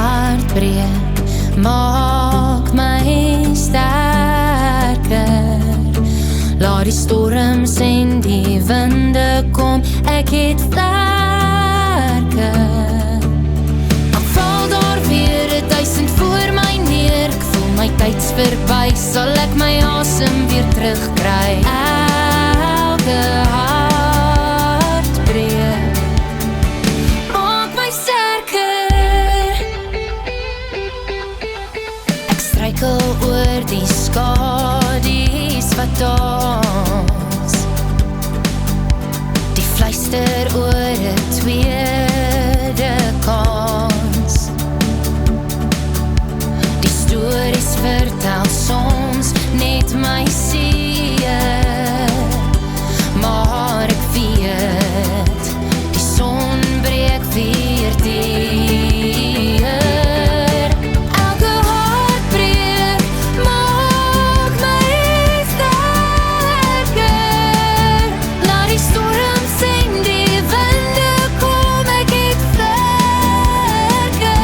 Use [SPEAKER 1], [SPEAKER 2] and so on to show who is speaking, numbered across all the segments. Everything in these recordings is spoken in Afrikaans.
[SPEAKER 1] hart breek, maak my sterker. Laat die storms en die winde kom, ek het vlerke. Dan val daar weer 1000 voor my neer, ek voel my tyds verby, sal ek my asem weer terugkry. Elke hart breek, maak my sterker. Ek struikel oor die skadies wat ons, die fluister oor 'n tweede kans. Die stories vertel soms net my seer, maar ek weet, die son breek weer deur. Elke hart breek, maak my sterker. Laat die storms en die winde kom, ek het vlerke.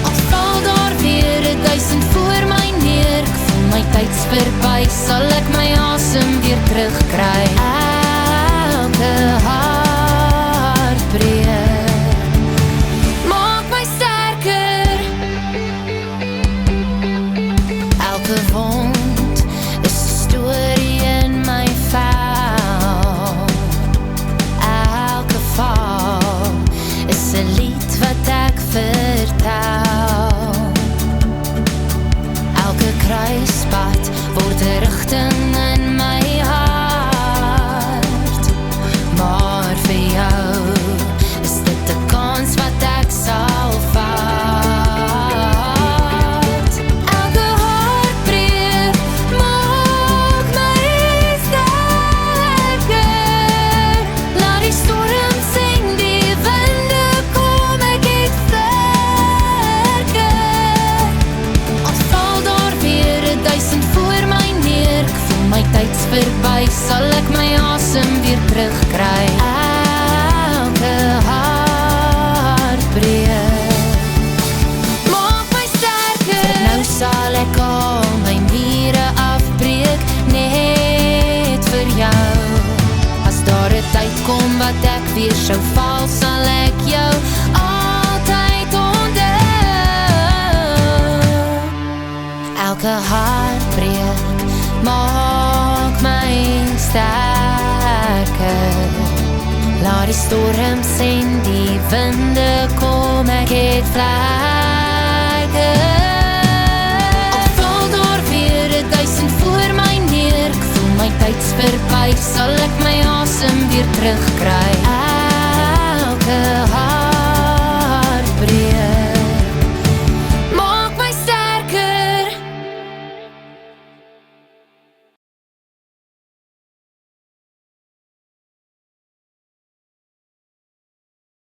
[SPEAKER 1] Al val daar weer 1000 voor my neer, ek voel my tyds verby, sal ek my asem weer terugkry. Elke hart breek, maak my sterker. Elke wond is 'n storie in my vel. Elke val is 'n lied wat ek vertel. Elke kruispad word 'n rigting in my hart. Maar vir jou is dit 'n kans wat ek sal vat. Elke hart breek, maak my sterker. Laat die storms en die winde kom, ek het vlerke. Al val daar weer 1000 voor my neer, ek voel my tyds verby, sal ek my asem weer terugkry. Elke hart breek, maak my sterker. Nou sal ek al my mure afbreek, net vir jou. As daar 'n tyd kom wat ek weer sou val, sal ek jou altyd onthou. Elke hart breek, maak my sterker. Laat die storms en die winde kom, ek het vlerke. Al val daar weer 1000 voor my neer, ek voel my tyds verby, sal ek my asem weer terugkry. Elke